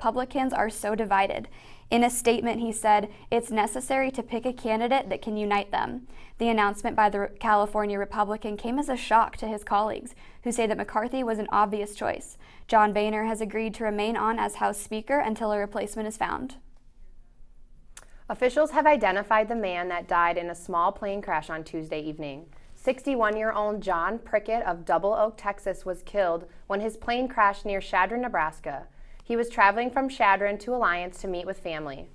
Republicans are so divided. In a statement, he said, "It's necessary to pick a candidate that can unite them." The announcement by the California Republican came as a shock to his colleagues, who say that McCarthy was an obvious choice. John Boehner has agreed to remain on as House Speaker until a replacement is found. Officials have identified the man that died in a small plane crash on Tuesday evening. 61-year-old John Prickett of Double Oak, Texas, was killed when his plane crashed near Chadron, Nebraska. He was traveling from Chadron to Alliance to meet with family.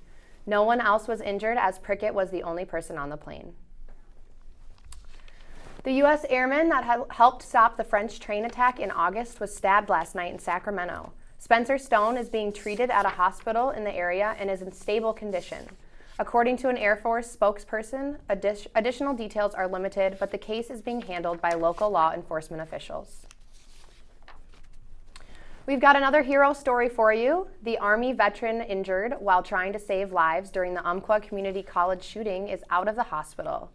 No one else was injured, as Prickett was the only person on the plane. The U.S. airman that had helped stop the French train attack in August was stabbed last night in Sacramento. Spencer Stone is being treated at a hospital in the area and is in stable condition. According to an Air Force spokesperson, additional details are limited, but the case is being handled by local law enforcement officials. We've got another hero story for you. The Army veteran injured while trying to save lives during the Umpqua Community College shooting is out of the hospital.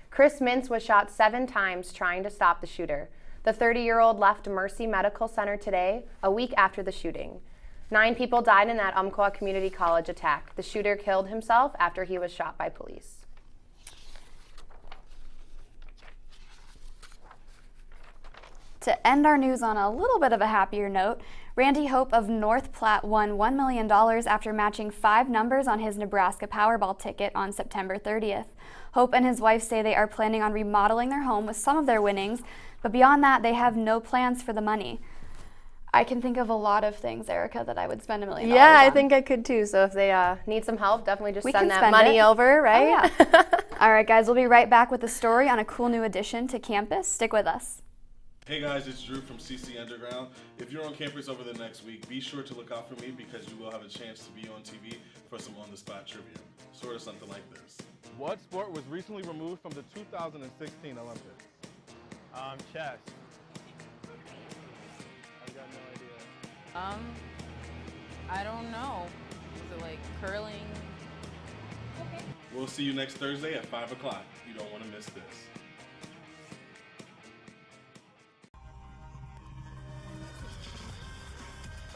Chris Mintz was shot 7 times trying to stop the shooter. The 30-year-old left Mercy Medical Center today, a week after the shooting. 9 people died in that Umpqua Community College attack. The shooter killed himself after he was shot by police. To end our news on a little bit of a happier note, Randy Hope of North Platte won $1 million after matching 5 numbers on his Nebraska Powerball ticket on September 30th. Hope and his wife say they are planning on remodeling their home with some of their winnings, but beyond that, they have no plans for the money. I can think of a lot of things, Erica, that I would spend $1 million on. Yeah, I think I could too. So if they need some help, definitely just send that money over, right? Oh, yeah. All right, guys, we'll be right back with a story on a cool new addition to campus. Stick with us. Hey guys, it's Drew from CC Underground. If you're on campus over the next week, be sure to look out for me because you will have a chance to be on TV for some on-the-spot trivia. Sort of something like this. What sport was recently removed from the 2016 Olympics? Chess. I've got no idea. I don't know. Is it like curling? Okay. We'll see you next Thursday at 5 o'clock. You don't want to miss this.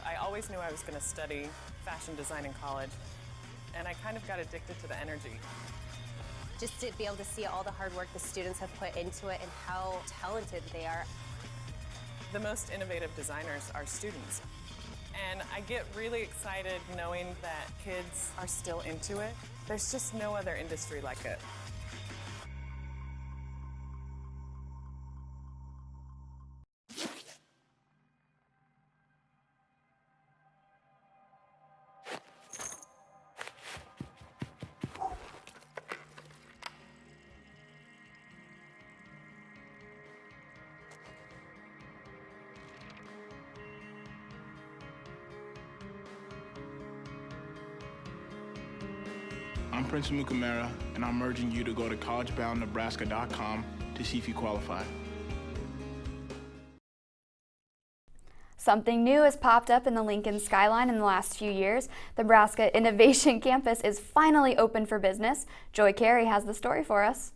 I always knew I was going to study fashion design in college, and I kind of got addicted to the energy. Just to be able to see all the hard work the students have put into it and how talented they are. The most innovative designers are students, and I get really excited knowing that kids are still into it. There's just no other industry like it. I'm Prince Mukamara, and I'm urging you to go to collegeboundnebraska.com to see if you qualify. Something new has popped up in the Lincoln skyline in the last few years. The Nebraska Innovation Campus is finally open for business. Joy Carey has the story for us.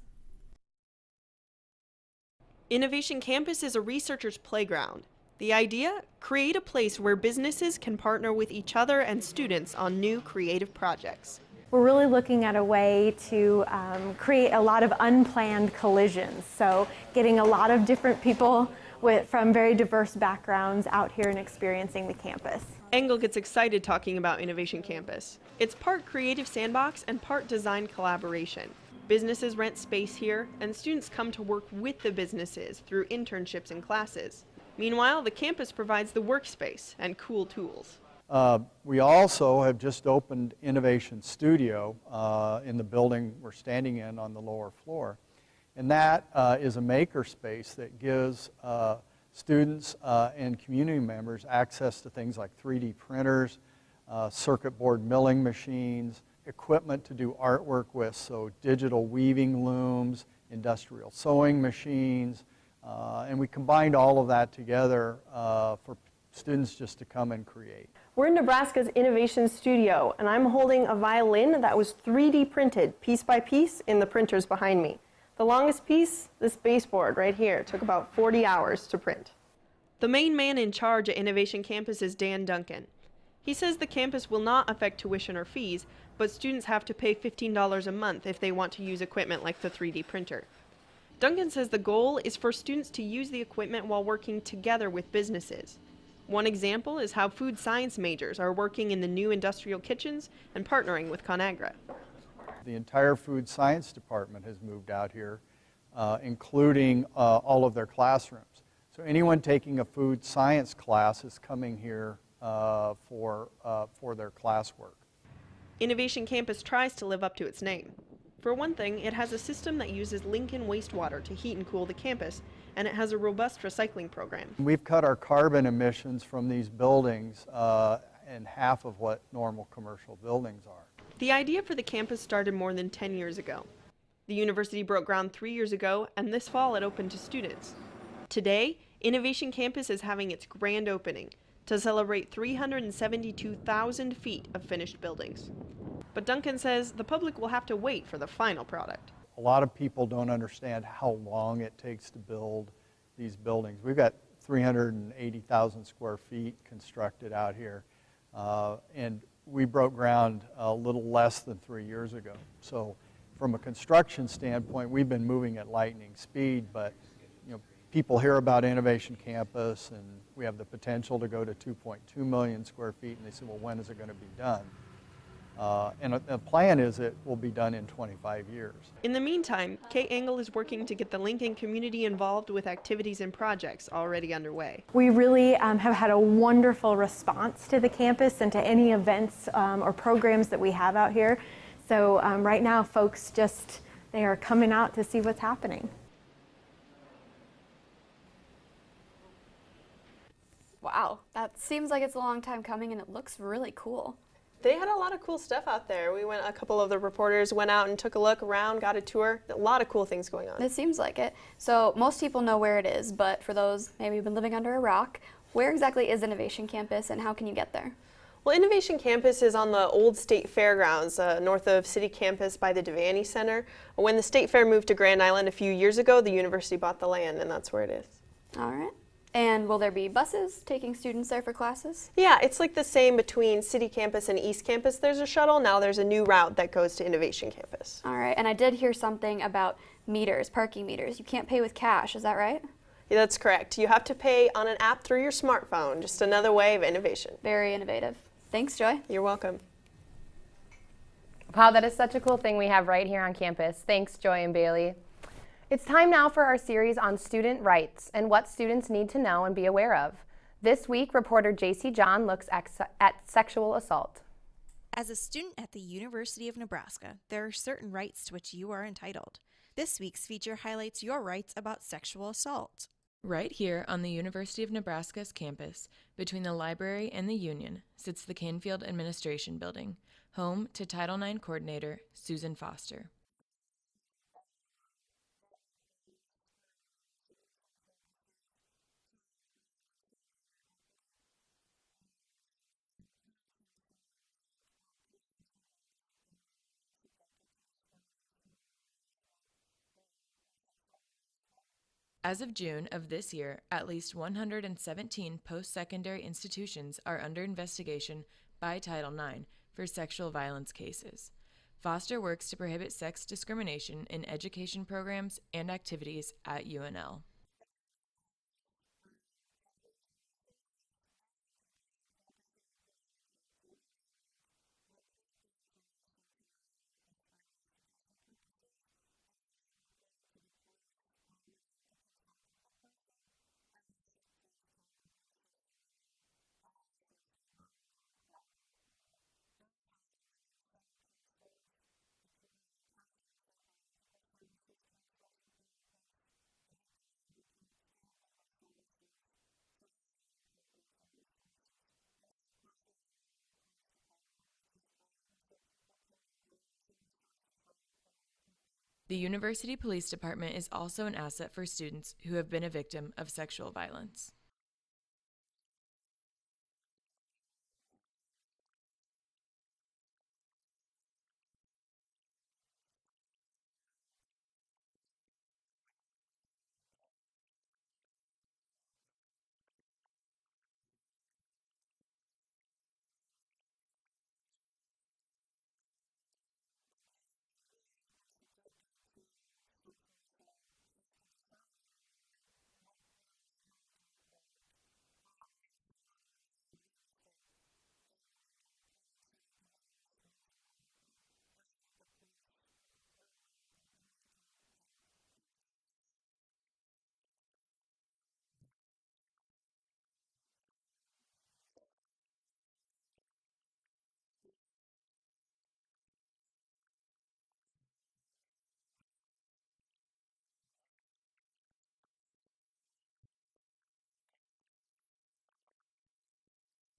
Innovation Campus is a researcher's playground. The idea? Create a place where businesses can partner with each other and students on new creative projects. We're really looking at a way to create a lot of unplanned collisions. So getting a lot of different people from very diverse backgrounds out here and experiencing the campus. Engel gets excited talking about Innovation Campus. It's part creative sandbox and part design collaboration. Businesses rent space here, and students come to work with the businesses through internships and classes. Meanwhile, the campus provides the workspace and cool tools. We also have just opened Innovation Studio in the building we're standing in on the lower floor. And that is a maker space that gives students and community members access to things like 3D printers, circuit board milling machines, equipment to do artwork with, so digital weaving looms, industrial sewing machines, and we combined all of that together for students just to come and create. We're in Nebraska's Innovation Studio, and I'm holding a violin that was 3D printed piece by piece in the printers behind me. The longest piece, this baseboard right here, took about 40 hours to print. The main man in charge at Innovation Campus is Dan Duncan. He says the campus will not affect tuition or fees, but students have to pay $15 a month if they want to use equipment like the 3D printer. Duncan says the goal is for students to use the equipment while working together with businesses. One example is how food science majors are working in the new industrial kitchens and partnering with ConAgra. The entire food science department has moved out here, including all of their classrooms. So anyone taking a food science class is coming here for their classwork. Innovation Campus tries to live up to its name. For one thing, it has a system that uses Lincoln wastewater to heat and cool the campus, and it has a robust recycling program. We've cut our carbon emissions from these buildings in half of what normal commercial buildings are. The idea for the campus started more than 10 years ago. The university broke ground 3 years ago, and this fall it opened to students. Today, Innovation Campus is having its grand opening to celebrate 372,000 feet of finished buildings. But Duncan says the public will have to wait for the final product. A lot of people don't understand how long it takes to build these buildings. We've got 380,000 square feet constructed out here, and we broke ground a little less than 3 years ago. So from a construction standpoint, we've been moving at lightning speed, but people hear about Innovation Campus and we have the potential to go to 2.2 million square feet, and they say, well, when is it going to be done? And the plan is it will be done in 25 years. In the meantime, Kate Engel is working to get the Lincoln community involved with activities and projects already underway. We really have had a wonderful response to the campus and to any events or programs that we have out here. So right now, folks they are coming out to see what's happening. Wow, that seems like it's a long time coming and it looks really cool. They had a lot of cool stuff out there. A couple of the reporters went out and took a look around, got a tour. A lot of cool things going on. It seems like it. So most people know where it is, but for those maybe who've been living under a rock, where exactly is Innovation Campus and how can you get there? Well, Innovation Campus is on the old State Fairgrounds, north of City Campus by the Devaney Center. When the State Fair moved to Grand Island a few years ago, the university bought the land, and that's where it is. All right. And will there be buses taking students there for classes? Yeah, it's like the same between City Campus and East Campus. There's a shuttle. Now there's a new route that goes to Innovation Campus. All right. And I did hear something about meters, parking meters. You can't pay with cash. Is that right? Yeah, that's correct. You have to pay on an app through your smartphone. Just another way of innovation. Very innovative. Thanks, Joy. You're welcome. Wow, that is such a cool thing we have right here on campus. Thanks, Joy and Bailey. It's time now for our series on student rights and what students need to know and be aware of. This week, reporter JC John looks at sexual assault. As a student at the University of Nebraska, there are certain rights to which you are entitled. This week's feature highlights your rights about sexual assault. Right here on the University of Nebraska's campus, between the library and the Union, sits the Canfield Administration Building, home to Title IX Coordinator Susan Foster. As of June of this year, at least 117 post-secondary institutions are under investigation by Title IX for sexual violence cases. Foster works to prohibit sex discrimination in education programs and activities at UNL. The University Police Department is also an asset for students who have been a victim of sexual violence.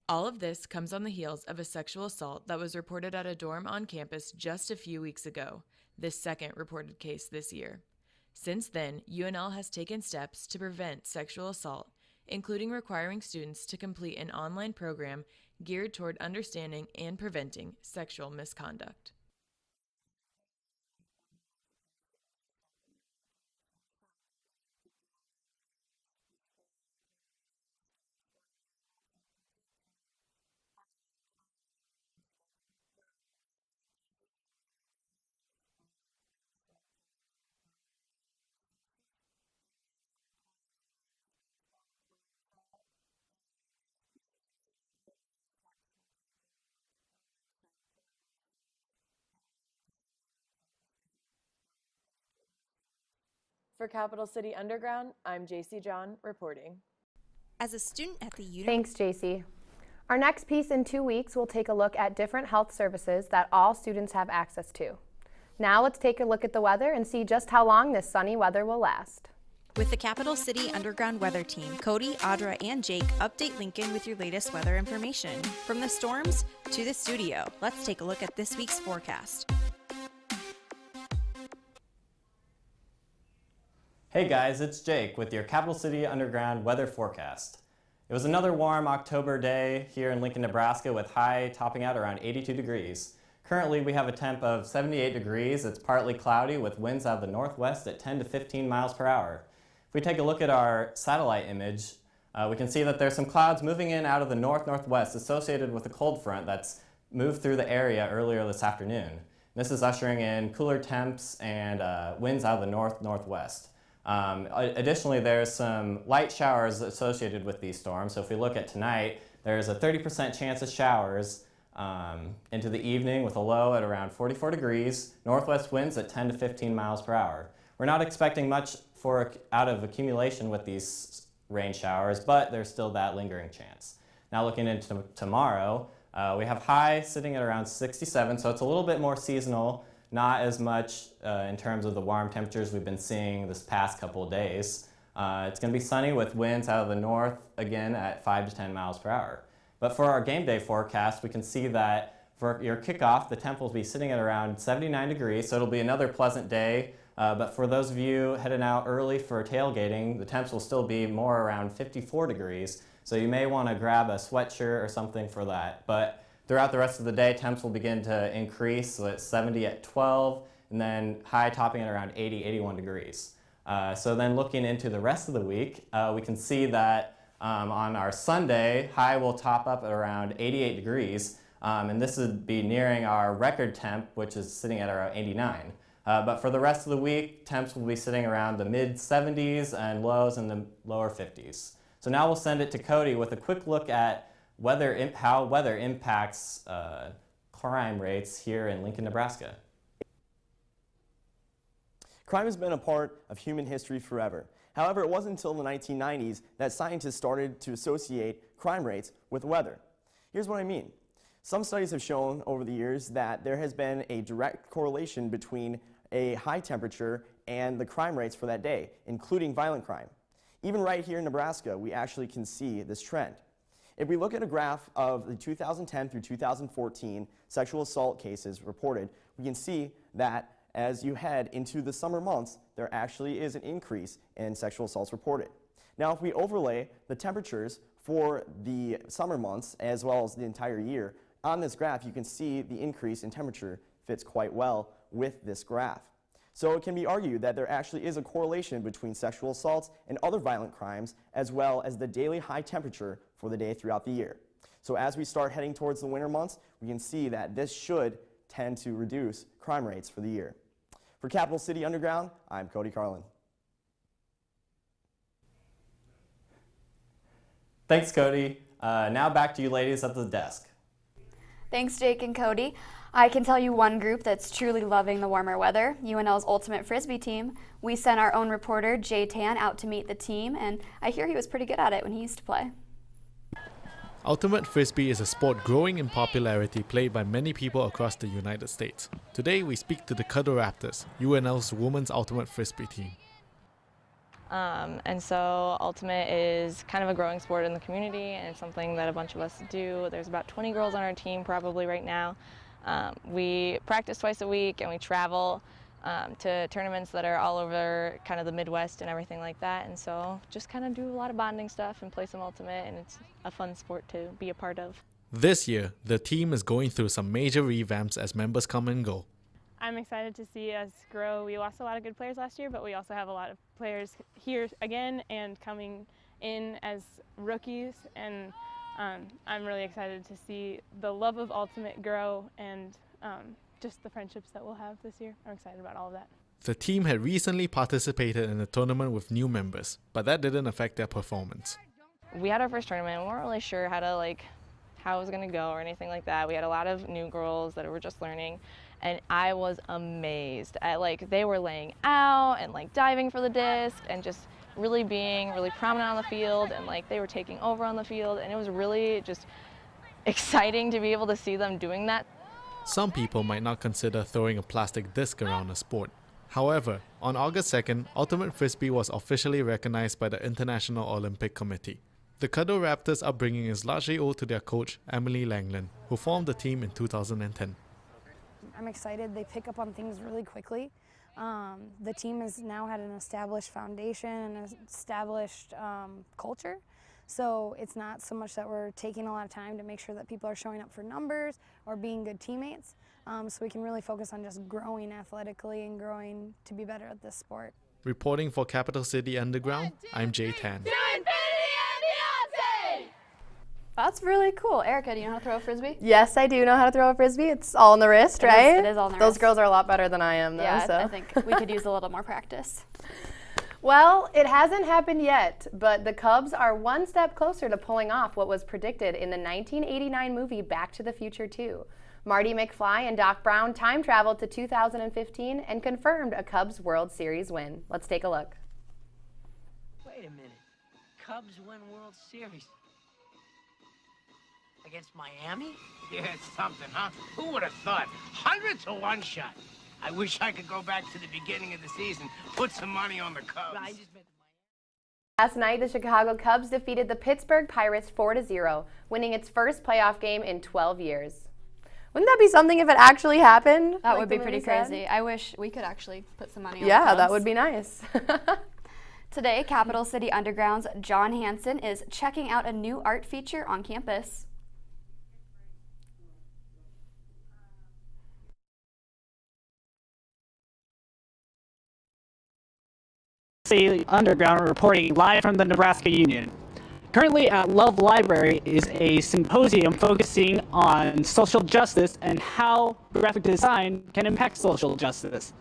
All of this comes on the heels of a sexual assault that was reported at a dorm on campus just a few weeks ago, the second reported case this year. Since then, UNL has taken steps to prevent sexual assault, including requiring students to complete an online program geared toward understanding and preventing sexual misconduct. For Capital City Underground, I'm JC John reporting. As a student at the Thanks, JC. Our next piece in 2 weeks will take a look at different health services that all students have access to. Now let's take a look at the weather and see just how long this sunny weather will last. With the Capital City Underground Weather Team, Cody, Audra, and Jake update Lincoln with your latest weather information. From the storms to the studio, let's take a look at this week's forecast. Hey guys, it's Jake with your Capital City Underground weather forecast. It was another warm October day here in Lincoln, Nebraska with high topping out around 82 degrees. Currently we have a temp of 78 degrees. It's partly cloudy with winds out of the northwest at 10 to 15 miles per hour. If we take a look at our satellite image, we can see that there's some clouds moving in out of the north-northwest associated with a cold front that's moved through the area earlier this afternoon. This is ushering in cooler temps and winds out of the north-northwest. Additionally, there's some light showers associated with these storms. So if we look at tonight, there's a 30% chance of showers into the evening with a low at around 44 degrees, northwest winds at 10 to 15 miles per hour. We're not expecting much out of accumulation with these rain showers, but there's still that lingering chance. Now looking into tomorrow, we have high sitting at around 67, so it's a little bit more seasonal. Not as much in terms of the warm temperatures we've been seeing this past couple of days. It's going to be sunny with winds out of the north again at 5 to 10 miles per hour. But for our game day forecast, we can see that for your kickoff, the temp will be sitting at around 79 degrees, so it'll be another pleasant day. But for those of you heading out early for tailgating, the temps will still be more around 54 degrees, so you may want to grab a sweatshirt or something for that. But throughout the rest of the day, temps will begin to increase, so it's 70 at 12, and then high topping at around 80, 81 degrees. So then looking into the rest of the week, we can see that on our Sunday, high will top up at around 88 degrees, and this would be nearing our record temp, which is sitting at around 89. But for the rest of the week, temps will be sitting around the mid-70s and lows in the lower 50s. So now we'll send it to Cody with a quick look at how weather impacts crime rates here in Lincoln, Nebraska. Crime has been a part of human history forever. However, it wasn't until the 1990s that scientists started to associate crime rates with weather. Here's what I mean. Some studies have shown over the years that there has been a direct correlation between a high temperature and the crime rates for that day, including violent crime. Even right here in Nebraska, we actually can see this trend. If we look at a graph of the 2010 through 2014 sexual assault cases reported, we can see that as you head into the summer months, there actually is an increase in sexual assaults reported. Now, if we overlay the temperatures for the summer months as well as the entire year, on this graph you can see the increase in temperature fits quite well with this graph. So it can be argued that there actually is a correlation between sexual assaults and other violent crimes, as well as the daily high temperature for the day throughout the year. So as we start heading towards the winter months, we can see that this should tend to reduce crime rates for the year. For Capital City Underground, I'm Cody Carlin. Thanks, Cody. Now back to you ladies at the desk. Thanks, Jake and Cody. I can tell you one group that's truly loving the warmer weather, UNL's Ultimate Frisbee team. We sent our own reporter, Jay Tan, out to meet the team, and I hear he was pretty good at it when he used to play. Ultimate Frisbee is a sport growing in popularity played by many people across the United States. Today we speak to the Cuddle Raptors, UNL's women's Ultimate Frisbee team. And so Ultimate is kind of a growing sport in the community, and it's something that a bunch of us do. There's about 20 girls on our team probably right now. We practice twice a week, and we travel to tournaments that are all over kind of the Midwest and everything like that. And so just kind of do a lot of bonding stuff and play some Ultimate, and it's a fun sport to be a part of. This year, the team is going through some major revamps as members come and go. I'm excited to see us grow. We lost a lot of good players last year, but we also have a lot of players here again and coming in as rookies. And I'm really excited to see the love of Ultimate grow and just the friendships that we'll have this year. I'm excited about all of that. The team had recently participated in a tournament with new members, but that didn't affect their performance. We had our first tournament and we weren't really sure how it was going to go or anything like that. We had a lot of new girls that were just learning, and I was amazed at they were laying out and diving for the disc and just really being really prominent on the field, and they were taking over on the field, and it was really just exciting to be able to see them doing that. Some people might not consider throwing a plastic disc around a sport. However, on August 2nd, Ultimate Frisbee was officially recognized by the International Olympic Committee. The Caddo Raptors' upbringing is largely owed to their coach, Emily Langland, who formed the team in 2010. I'm excited. They pick up on things really quickly. The team has now had an established foundation and an established culture. So it's not so much that we're taking a lot of time to make sure that people are showing up for numbers or being good teammates. So we can really focus on just growing athletically and growing to be better at this sport. Reporting for Capital City Underground, I'm Jay Tan. That's really cool. Erica, do you know how to throw a Frisbee? Yes, I do know how to throw a Frisbee. It's all in the wrist, right? It is all in the wrist. Those girls are a lot better than I am, though. Yeah, so. I think we could use a little more practice. Well, it hasn't happened yet, but the Cubs are one step closer to pulling off what was predicted in the 1989 movie Back to the Future 2. Marty McFly and Doc Brown time traveled to 2015 and confirmed a Cubs World Series win. Let's take a look. Wait a minute. Cubs win World Series against Miami? Yeah, it's something, huh? Who would have thought? 100 to 1 shot. I wish I could go back to the beginning of the season, put some money on the Cubs. Last night, the Chicago Cubs defeated the Pittsburgh Pirates 4-0, winning its first playoff game in 12 years. Wouldn't that be something if it actually happened? That like would be the pretty movie said? crazy. I wish we could actually put some money on Yeah, the Cubs. that would be nice. Today, Capital City Underground's John Hansen is checking out a new art feature on campus. City Underground reporting live from the Nebraska Union. Currently at Love Library is a symposium focusing on social justice and how graphic design can impact social justice.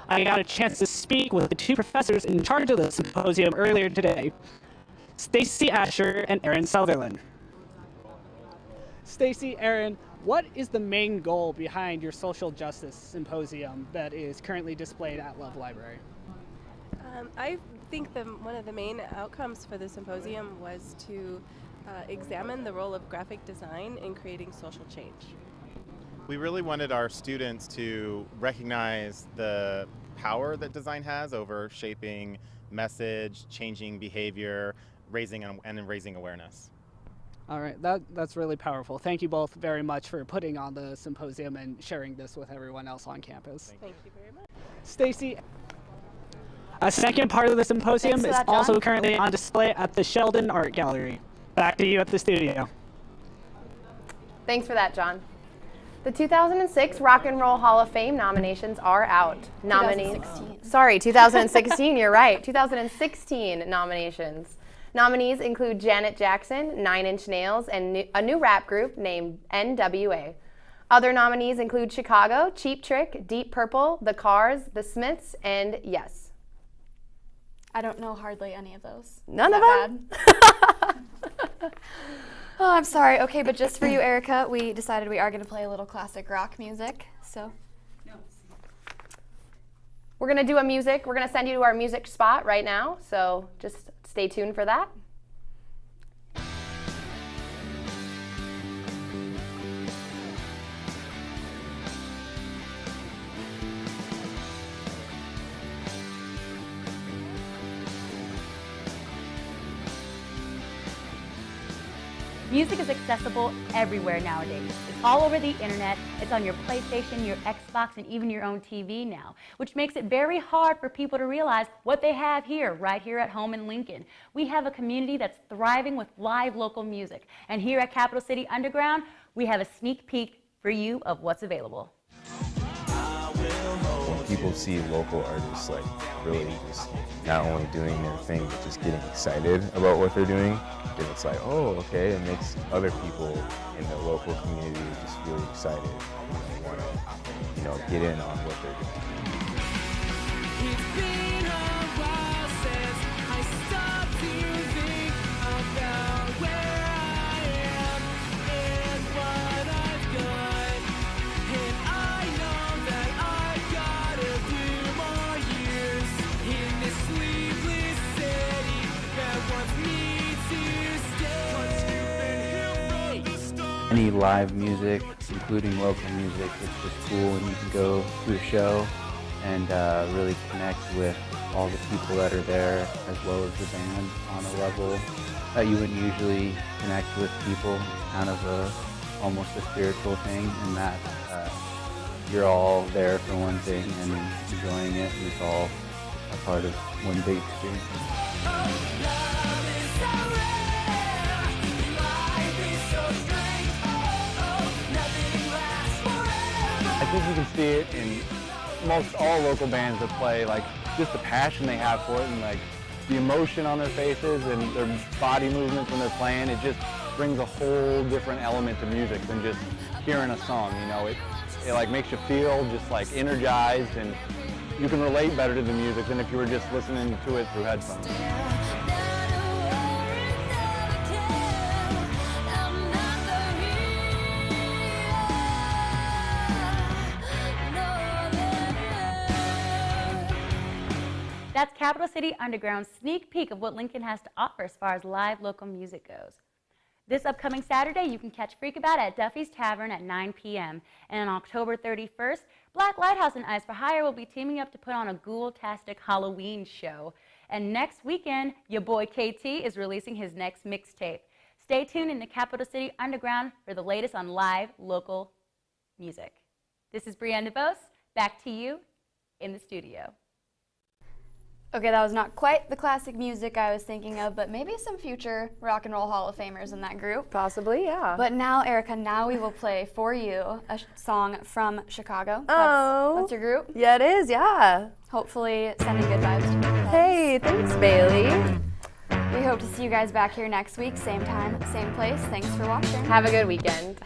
I got a chance to speak with the two professors in charge of the symposium earlier today, Stacy Asher and Aaron Sutherland. Stacy, Aaron, what is the main goal behind your social justice symposium that is currently displayed at Love Library? I think one of the main outcomes for the symposium was to examine the role of graphic design in creating social change. We really wanted our students to recognize the power that design has over shaping message, changing behavior, raising awareness. All right, that's really powerful. Thank you both very much for putting on the symposium and sharing this with everyone else on campus. Thank you very much. Stacy. A second part of the symposium is also currently on display at the Sheldon Art Gallery. Back to you at the studio. Thanks for that, John. The 2006 Rock and Roll Hall of Fame nominations are out. 2016, you're right. 2016 nominations. Nominees include Janet Jackson, 9 Inch Nails, and a new rap group named NWA. Other nominees include Chicago, Cheap Trick, Deep Purple, The Cars, The Smiths, and Yes. I don't know hardly any of those. None of them? Oh, I'm sorry. Okay, but just for you, Erica, we decided we are going to play a little classic rock music. So, we're going to do we're going to send you to our music spot right now. So just stay tuned for that. Music is accessible everywhere nowadays. It's all over the internet, it's on your PlayStation, your Xbox, and even your own TV now, which makes it very hard for people to realize what they have here, right here at home in Lincoln. We have a community that's thriving with live local music, and here at Capital City Underground, we have a sneak peek for you of what's available. When people see local artists like really just not only doing their thing but just getting excited about what they're doing, then it's like, oh, okay, it makes other people in the local community just really excited and want to, get in on what they're doing. It's been a while since I stopped to think about where I am and what I've done. And I know that I've got a few more years in this sleepless city that wants me to stay. Any live music, including local music, it's just cool when you can go to a show and really connect with all the people that are there, as well as the band, on a level that you wouldn't usually connect with people. It's kind of almost a spiritual thing, in that you're all there for one thing and enjoying it, and it's all a part of one big experience. I think you can see it in most all local bands that play, like just the passion they have for it and like the emotion on their faces and their body movements when they're playing. It just brings a whole different element to music than just hearing a song, It like makes you feel just like energized, and you can relate better to the music than if you were just listening to it through headphones. That's Capital City Underground's sneak peek of what Lincoln has to offer as far as live local music goes. This upcoming Saturday, you can catch Freakabout at Duffy's Tavern at 9 p.m. And on October 31st, Black Lighthouse and Eyes for Hire will be teaming up to put on a Ghoul-tastic Halloween show. And next weekend, your boy KT is releasing his next mixtape. Stay tuned in the Capital City Underground for the latest on live local music. This is Brianne DeVos. Back to you in the studio. Okay, that was not quite the classic music I was thinking of, but maybe some future Rock and Roll Hall of Famers in that group. Possibly, yeah. But now, Erica, we will play for you a song from Chicago. That's your group? Yeah, it is, yeah. Hopefully sending good vibes to you guys. Hey, thanks, Bailey. We hope to see you guys back here next week, same time, same place. Thanks for watching. Have a good weekend.